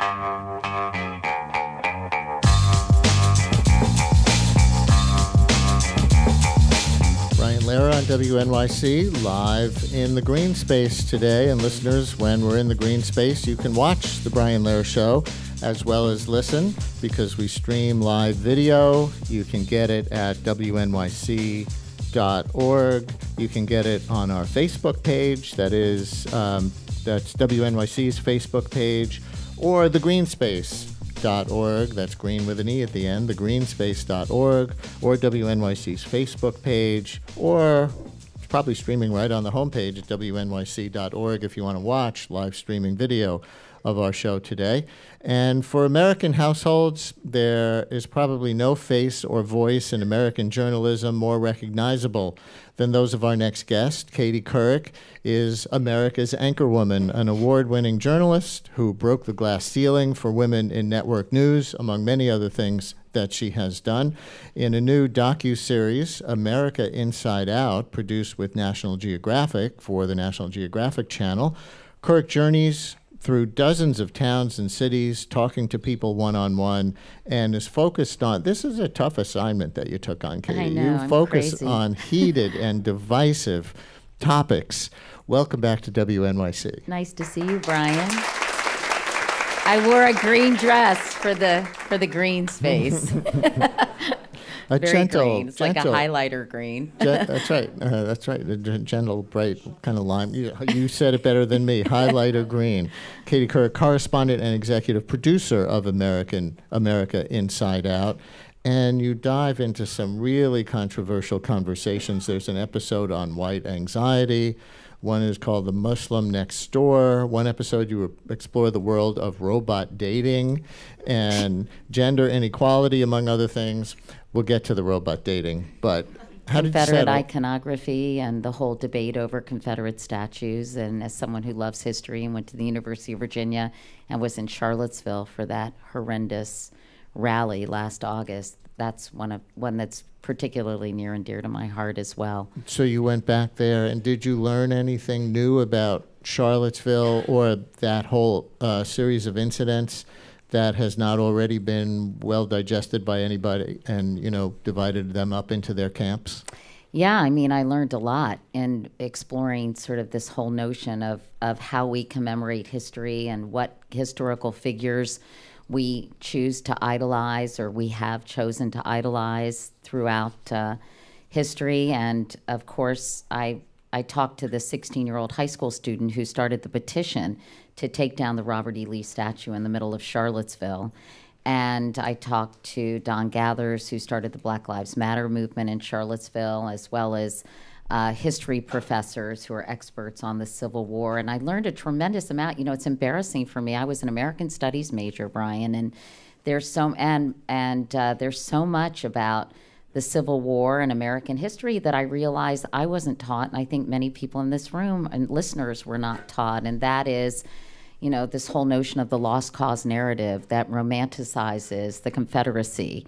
Brian Lehrer on WNYC, live in the green space today. And listeners, when we're in the green space, you can watch The Brian Lehrer Show as well as listen, because we stream live video. You can get it at WNYC.org. You can get it on our Facebook page. That's WNYC's Facebook page, or the greenspace.org. That's green with an E at the end, thegreenspace.org, or WNYC's Facebook page, or it's probably streaming right on the homepage at WNYC.org if you want to watch live streaming video of our show today. And for American households, there is probably no face or voice in American journalism more recognizable than those of our next guest. Katie Couric is America's anchorwoman, an award-winning journalist who broke the glass ceiling for women in network news, among many other things that she has done. In a new docu-series, America Inside Out, produced with National Geographic for the National Geographic Channel, Couric journeys through dozens of towns and cities, talking to people one-on-one, and is focused on, this is a tough assignment that you took on, Katie. I know, you focus on heated and divisive topics. Welcome back to WNYC. Nice to see you, Brian. I wore a green dress for the green space. Very green. It's like a highlighter green. That's right. That's right. The gentle, bright kind of lime. You said it better than me. Highlighter green. Katie Couric, correspondent and executive producer of America Inside Out. And you dive into some really controversial conversations. There's an episode on white anxiety. One is called The Muslim Next Door. One episode you explore the world of robot dating and gender inequality, among other things. We'll get to the robot dating, but how did you Confederate settle? iconography and the whole debate over Confederate statues. And as someone who loves history and went to the University of Virginia and was in Charlottesville for that horrendous rally last August, that's one that's particularly near and dear to my heart as well. So you went back there, and did you learn anything new about Charlottesville or that whole series of incidents that has not already been well digested by anybody and, divided them up into their camps? Yeah, I mean, I learned a lot in exploring sort of this whole notion of how we commemorate history and what historical figures we choose to idolize, or we have chosen to idolize throughout history. And of course, I talked to the 16-year-old high school student who started the petition to take down the Robert E. Lee statue in the middle of Charlottesville. And I talked to Don Gathers, who started the Black Lives Matter movement in Charlottesville, as well as history professors who are experts on the Civil War. And I learned a tremendous amount. It's embarrassing for me. I was an American Studies major, Brian, and there's so much about the Civil War and American history that I realized I wasn't taught, and I think many people in this room and listeners were not taught, and that is, this whole notion of the lost cause narrative that romanticizes the Confederacy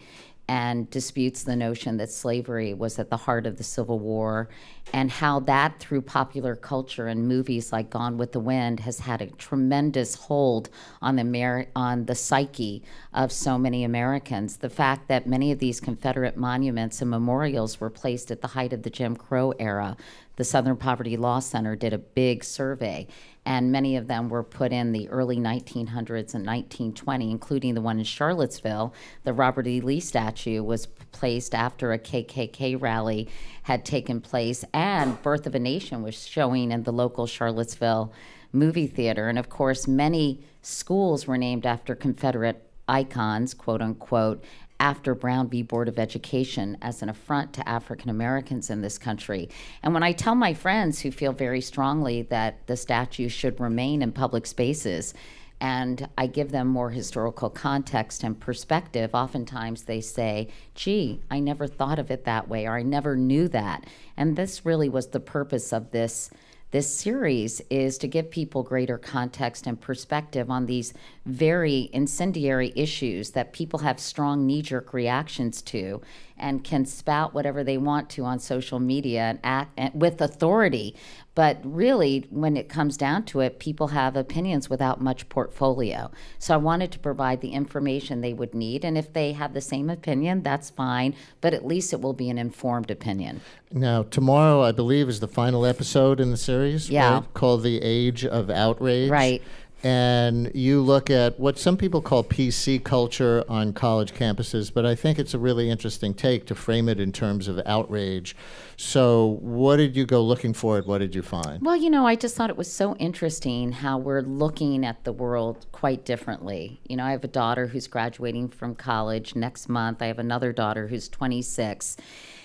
and disputes the notion that slavery was at the heart of the Civil War, and how that, through popular culture and movies like Gone with the Wind, has had a tremendous hold on the psyche of so many Americans. The fact that many of these Confederate monuments and memorials were placed at the height of the Jim Crow era. The Southern Poverty Law Center did a big survey, and many of them were put in the early 1900s and 1920, including the one in Charlottesville. The Robert E. Lee statue was placed after a KKK rally had taken place, and Birth of a Nation was showing in the local Charlottesville movie theater. And of course, many schools were named after Confederate icons, quote unquote, after Brown v. Board of Education, as an affront to African Americans in this country. And when I tell my friends who feel very strongly that the statue should remain in public spaces, and I give them more historical context and perspective, oftentimes they say, gee, I never thought of it that way, or I never knew that. And this really was the purpose of this series, is to give people greater context and perspective on these very incendiary issues that people have strong knee-jerk reactions to and can spout whatever they want to on social media and act with authority. But really, when it comes down to it, people have opinions without much portfolio. So I wanted to provide the information they would need. And if they have the same opinion, that's fine. But at least it will be an informed opinion. Now, tomorrow, I believe, is the final episode in the series, Yeah. right? Called The Age of Outrage. Right. And you look at what some people call PC culture on college campuses, but I think it's a really interesting take to frame it in terms of outrage. So what did you go looking for and what did you find? Well, you know, I just thought it was so interesting how we're looking at the world quite differently. You know, I have a daughter who's graduating from college next month. I have another daughter who's 26.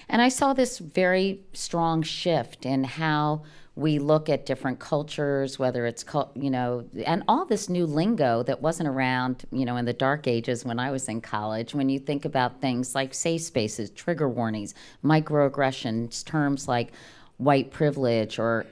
And I saw this very strong shift in how we look at different cultures, whether it's, you know, and all this new lingo that wasn't around, you know, in the dark ages when I was in college. When you think about things like safe spaces, trigger warnings, microaggressions, terms like white privilege or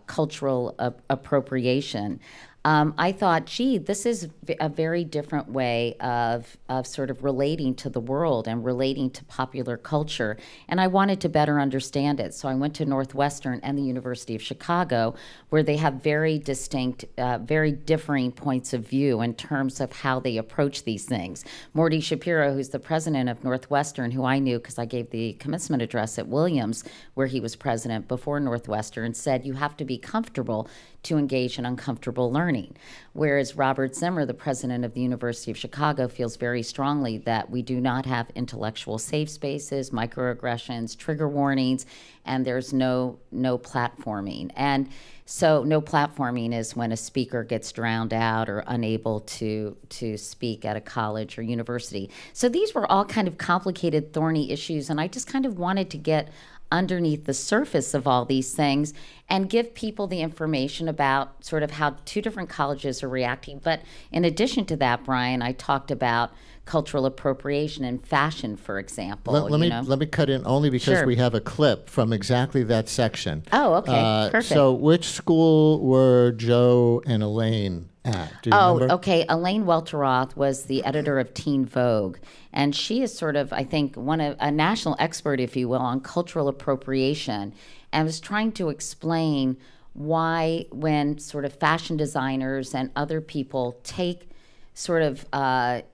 cultural appropriation. I thought, gee, this is a very different way of sort of relating to the world and relating to popular culture. And I wanted to better understand it. So I went to Northwestern and the University of Chicago, where they have very distinct, very differing points of view in terms of how they approach these things. Morty Shapiro, who's the president of Northwestern, who I knew because I gave the commencement address at Williams, where he was president before Northwestern, said you have to be comfortable to engage in uncomfortable learning. Whereas Robert Zimmer, the president of the University of Chicago, feels very strongly that we do not have intellectual safe spaces, microaggressions, trigger warnings, and there's no platforming. And so no platforming is when a speaker gets drowned out or unable to speak at a college or university. So these were all kind of complicated, thorny issues, and I just kind of wanted to get underneath the surface of all these things and give people the information about sort of how two different colleges are reacting. But in addition to that, Brian, I talked about cultural appropriation and fashion, for example. Let me cut in only because Sure. we have a clip from exactly that section. Oh, okay. Perfect. So which school were Joe and Elaine at? Do you remember? Okay. Elaine Welteroth was the editor of Teen Vogue, and she is sort of, I think, a national expert, if you will, on cultural appropriation, and was trying to explain why when sort of fashion designers and other people take sort of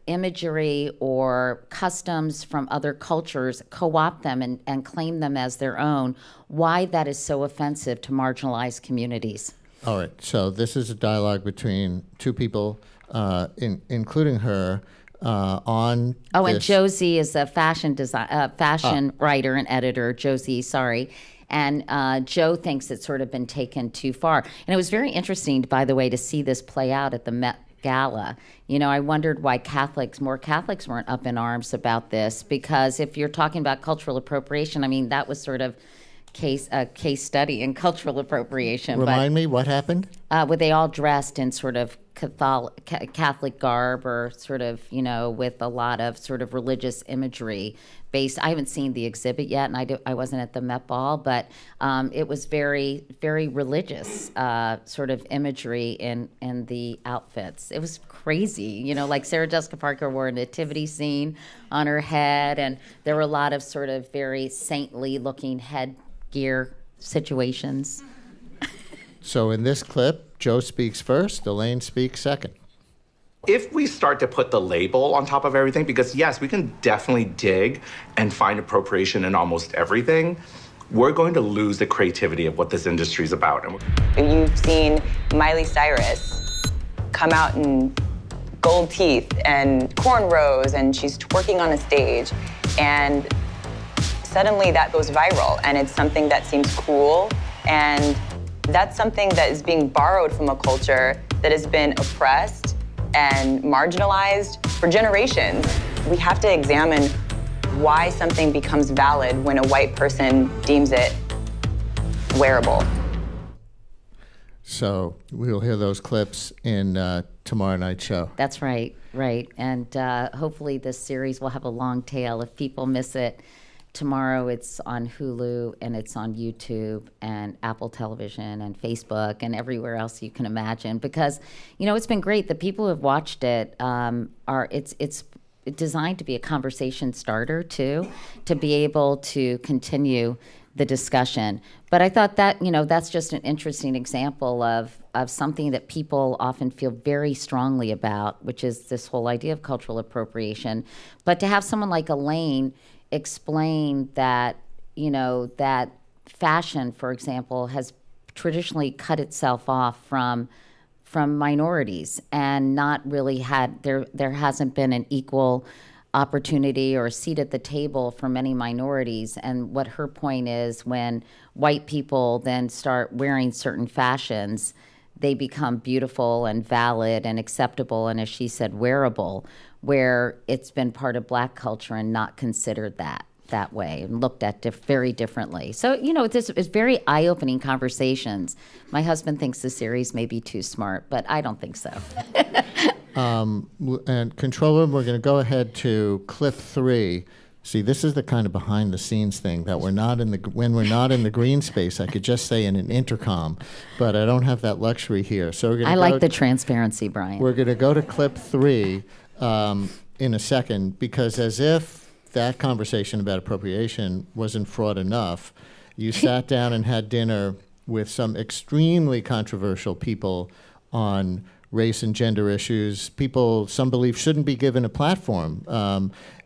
imagery or customs from other cultures, co-opt them and claim them as their own, why that is so offensive to marginalized communities. All right. So this is a dialogue between two people, including her, on And Josie is a fashion writer and editor. Josie, sorry. And Joe thinks it's sort of been taken too far. And it was very interesting, by the way, to see this play out at the Met Gala. You know, I wondered why more Catholics weren't up in arms about this, because if you're talking about cultural appropriation, I mean, that was sort of a case study in cultural appropriation. Remind me, what happened? Were they all dressed in sort of Catholic garb or sort of, you know, with a lot of sort of religious imagery based. I haven't seen the exhibit yet, and I wasn't at the Met Ball, but it was very, very religious sort of imagery in the outfits. It was crazy, you know, like Sarah Jessica Parker wore a nativity scene on her head, and there were a lot of sort of very saintly looking headgear situations. So in this clip, Joe speaks first, Elaine speaks second. If we start to put the label on top of everything, because yes, we can definitely dig and find appropriation in almost everything, we're going to lose the creativity of what this industry is about. You've seen Miley Cyrus come out in gold teeth and cornrows, and she's twerking on a stage, and suddenly that goes viral, and it's something that seems cool, and that's something that is being borrowed from a culture that has been oppressed and marginalized for generations. We have to examine why something becomes valid when a white person deems it wearable. So we'll hear those clips in tomorrow night's show. That's right. And hopefully this series will have a long tail. If people miss it, tomorrow it's on Hulu and it's on YouTube and Apple Television and Facebook and everywhere else you can imagine. Because, you know, it's been great. The people who have watched it it's designed to be a conversation starter too, to be able to continue the discussion. But I thought that, that's just an interesting example of something that people often feel very strongly about, which is this whole idea of cultural appropriation. But to have someone like Elaine explain that, that fashion, for example, has traditionally cut itself off from minorities and not really there hasn't been an equal opportunity or a seat at the table for many minorities. And what her point is, when white people then start wearing certain fashions, they become beautiful and valid and acceptable and, as she said, wearable, where it's been part of Black culture and not considered that way and looked at very differently. So, this is very eye-opening conversations. My husband thinks the series may be too smart, but I don't think so. And control room, we're going to go ahead to clip 3. See, this is the kind of behind-the-scenes thing that when we're not in the green space, I could just say in an intercom, but I don't have that luxury here. So we're going to like the transparency, Brian. We're going to go to clip 3 in a second, because as if that conversation about appropriation wasn't fraught enough, you sat down and had dinner with some extremely controversial people on race and gender issues. People, some believe, shouldn't be given a platform.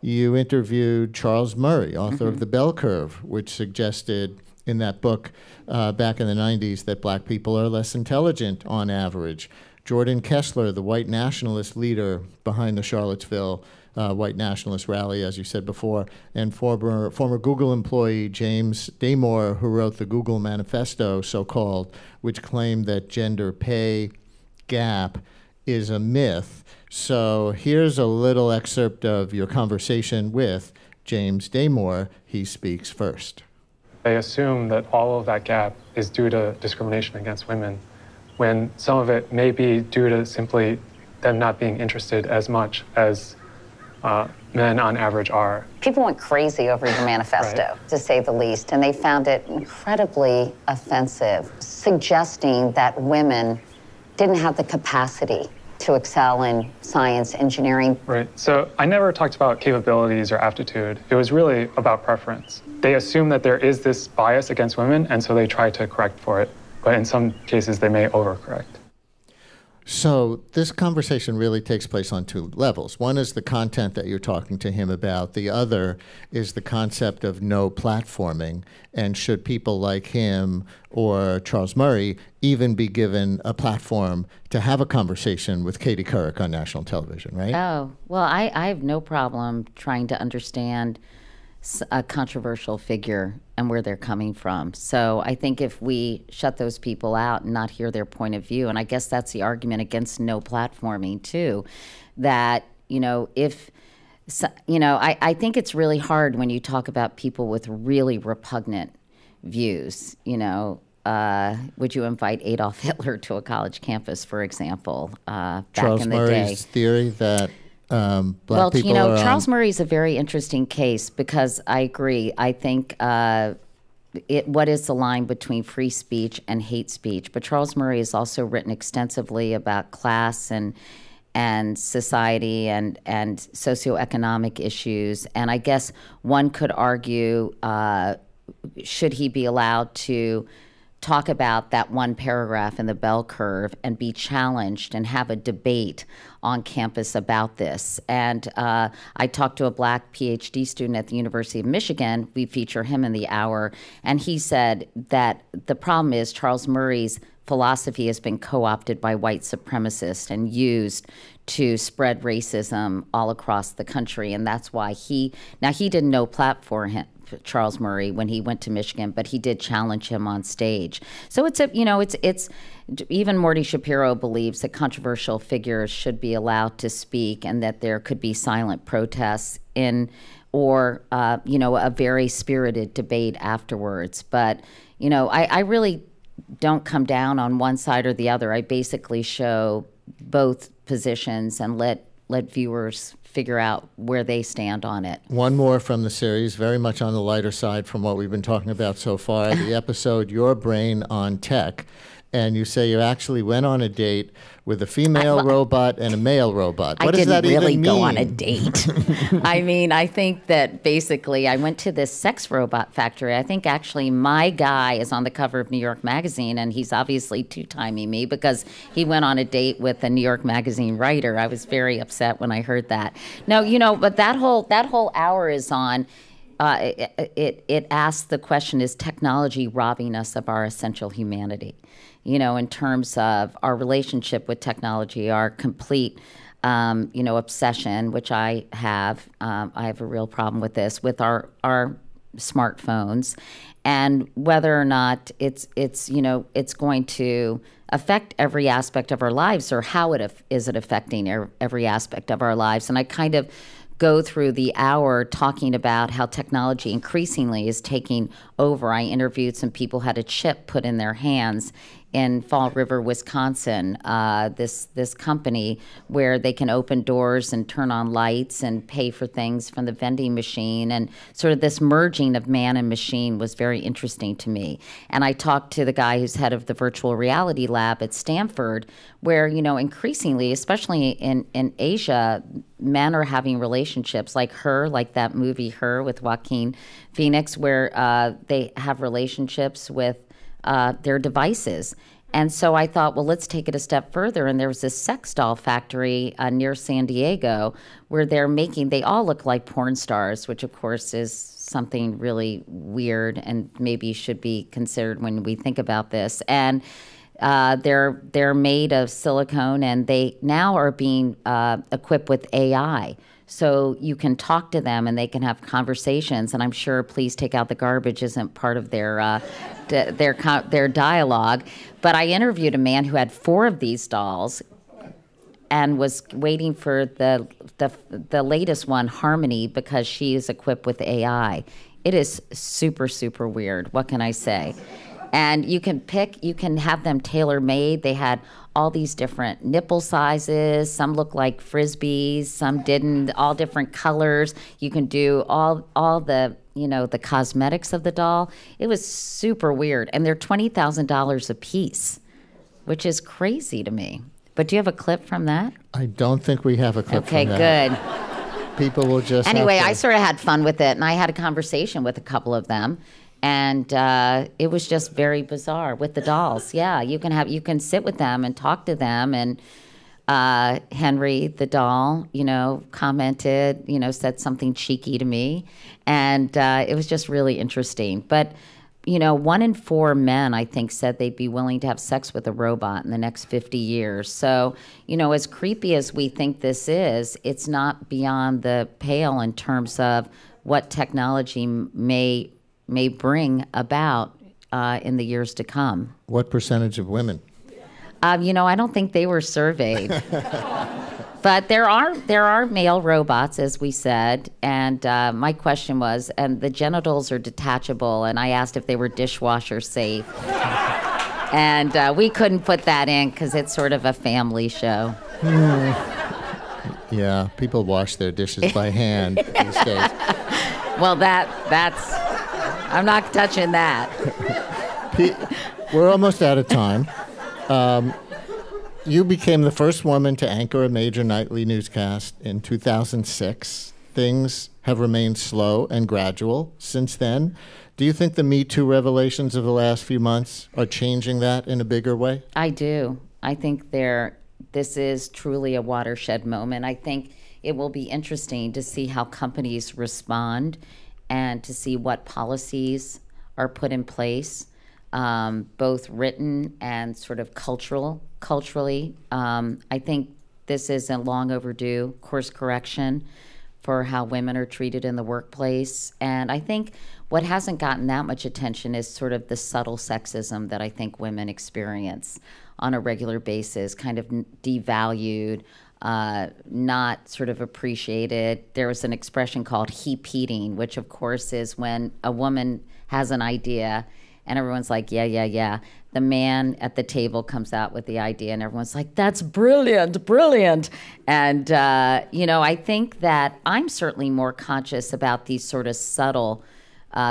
You interviewed Charles Murray, author of The Bell Curve, which suggested in that book back in the 90s that Black people are less intelligent on average. Jordan Kessler, the white nationalist leader behind the Charlottesville white nationalist rally, as you said before, and former Google employee James Damore, who wrote the Google Manifesto, so-called, which claimed that gender pay gap is a myth. So here's a little excerpt of your conversation with James Damore. He speaks first. They assume that all of that gap is due to discrimination against women, when some of it may be due to simply them not being interested as much as men on average are. People went crazy over your manifesto, right, to say the least, and they found it incredibly offensive, suggesting that women didn't have the capacity to excel in science, engineering. Right. So I never talked about capabilities or aptitude. It was really about preference. They assume that there is this bias against women, and so they try to correct for it. But in some cases, they may overcorrect. So this conversation really takes place on 2 levels. One is the content that you're talking to him about. The other is the concept of no platforming, and should people like him or Charles Murray even be given a platform to have a conversation with Katie Couric on national television, right? Oh, well, I have no problem trying to understand a controversial figure and where they're coming from. So I think if we shut those people out and not hear their point of view, and I guess that's the argument against no platforming too, that, I think it's really hard when you talk about people with really repugnant views. Would you invite Adolf Hitler to a college campus, for example, back Charles in the Murray's day? Theory that Black people Charles Murray is a very interesting case because I agree. I think what is the line between free speech and hate speech? But Charles Murray has also written extensively about class and society and socioeconomic issues. And I guess one could argue, should he be allowed to talk about that one paragraph in the bell curve and be challenged and have a debate on campus about this? And I talked to a Black PhD student at the University of Michigan. We feature him in the hour, and he said that the problem is Charles Murray's philosophy has been co-opted by white supremacists and used to spread racism all across the country, and that's why he didn't know platform Charles Murray when he went to Michigan, but he did challenge him on stage. So it's even Morty Shapiro believes that controversial figures should be allowed to speak and that there could be silent protests or a very spirited debate afterwards. But, I really don't come down on one side or the other. I basically show both positions and let viewers figure out where they stand on it. One more from the series, very much on the lighter side from what we've been talking about so far, the episode Your Brain on Tech. and you say you actually went on a date with a female robot and a male robot. What I does that didn't really even go mean? on a date. I mean, I think that basically I went to this sex robot factory. I think actually my guy is on the cover of New York Magazine, and he's obviously two-timing me because he went on a date with a New York Magazine writer. I was very upset when I heard that. No, but that whole hour is on. It asks the question: is technology robbing us of our essential humanity? In terms of our relationship with technology, our complete, obsession, which I have. I have a real problem with this, with our smartphones, and whether or not it's going to affect every aspect of our lives, or how is it affecting every aspect of our lives. And I kind of go through the hour talking about how technology increasingly is taking over. I interviewed some people who had a chip put in their hands in Fall River, Wisconsin, this company where they can open doors and turn on lights and pay for things from the vending machine. And sort of this merging of man and machine was very interesting to me. And I talked to the guy who's head of the virtual reality lab at Stanford, where, increasingly, especially in Asia, men are having relationships like that movie Her with Joaquin Phoenix, where they have relationships with their devices. And so I thought, well, let's take it a step further. And there was this sex doll factory near San Diego where they all look like porn stars, which of course is something really weird and maybe should be considered when we think about this. And they're made of silicone, and they now are being equipped with AI. So you can talk to them and they can have conversations. And I'm sure "please take out the garbage" isn't part of their dialogue. But I interviewed a man who had 4 of these dolls and was waiting for the latest one, Harmony, because she is equipped with AI. It is super, super weird. What can I say? And you can have them tailor-made. They had all these different nipple sizes. Some look like Frisbees, some didn't, all different colors. You can do all the, the cosmetics of the doll. It was super weird. And they're $20,000 a piece, which is crazy to me. But do you have a clip from that? I don't think we have a clip Okay, from that. good. People will just Anyway, I sort of had fun with it, and I had a conversation with a couple of them. And it was just very bizarre with the dolls. Yeah, you can sit with them and talk to them. And Henry, the doll, commented, said something cheeky to me. And it was just really interesting. But, 1 in 4 men, I think, said they'd be willing to have sex with a robot in the next 50 years. So, as creepy as we think this is, it's not beyond the pale in terms of what technology may bring about in the years to come. What percentage of women? I don't think they were surveyed. But there are male robots, as we said, and my question was, and the genitals are detachable, and I asked if they were dishwasher safe. And we couldn't put that in because it's sort of a family show. Yeah, people wash their dishes by hand these days. Well, that's... I'm not touching that. We're almost out of time. You became the first woman to anchor a major nightly newscast in 2006. Things have remained slow and gradual since then. Do you think the Me Too revelations of the last few months are changing that in a bigger way? I do. I think this is truly a watershed moment. I think it will be interesting to see how companies respond and to see what policies are put in place, both written and sort of culturally. I think this is a long overdue course correction for how women are treated in the workplace. And I think what hasn't gotten that much attention is sort of the subtle sexism that I think women experience on a regular basis, kind of devalued, not sort of appreciated. There was an expression called heap-eating, which of course is when a woman has an idea and everyone's like, yeah. The man at the table comes out with the idea and everyone's like, that's brilliant. And, I think that I'm certainly more conscious about these sort of subtle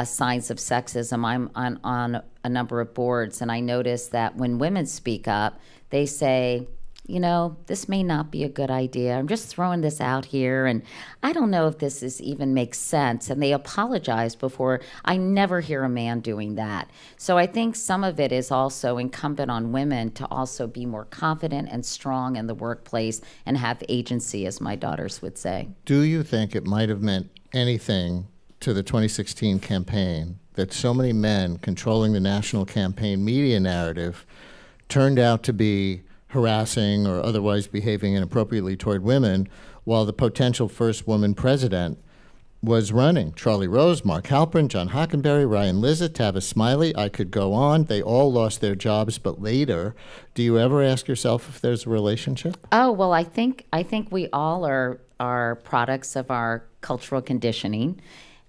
signs of sexism. I'm on a number of boards, and I notice that when women speak up, they say, you know, this may not be a good idea. I'm just throwing this out here, and I don't know if this even makes sense. And they apologize before. I never hear a man doing that. So I think some of it is also incumbent on women to also be more confident and strong in the workplace and have agency, as my daughters would say. Do you think it might have meant anything to the 2016 campaign that so many men controlling the national campaign media narrative turned out to be harassing or otherwise behaving inappropriately toward women, while the potential first woman president was running? Charlie Rose, Mark Halperin, John Hockenberry, Ryan Lizzet, Tavis Smiley, I could go on. They all lost their jobs, but later. Do you ever ask yourself if there's a relationship? Oh, well, I think we all are products of our cultural conditioning.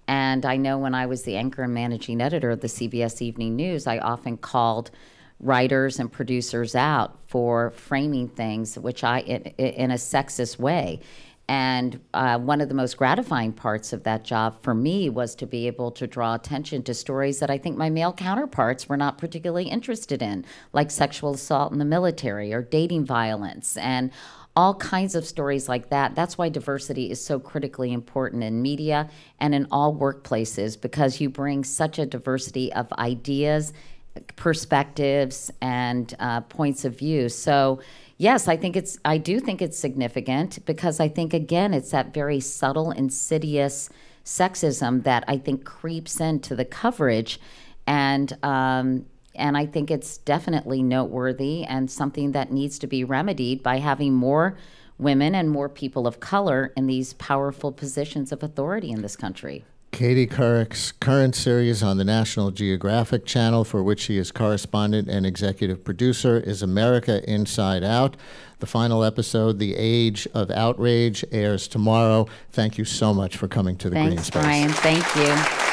And I know when I was the anchor and managing editor of the CBS Evening News, I often called writers and producers out for framing things which in a sexist way. And one of the most gratifying parts of that job for me was to be able to draw attention to stories that I think my male counterparts were not particularly interested in, like sexual assault in the military or dating violence and all kinds of stories like that. That's why diversity is so critically important in media and in all workplaces, because you bring such a diversity of ideas, perspectives, and points of view. So yes, I do think it's significant, because I think, again, it's that very subtle, insidious sexism that I think creeps into the coverage. And I think it's definitely noteworthy and something that needs to be remedied by having more women and more people of color in these powerful positions of authority in this country. Katie Couric's current series on the National Geographic Channel, for which she is correspondent and executive producer, is America Inside Out. The final episode, The Age of Outrage, airs tomorrow. Thank you so much for coming to the Green Space. Thanks, Brian. Thank you.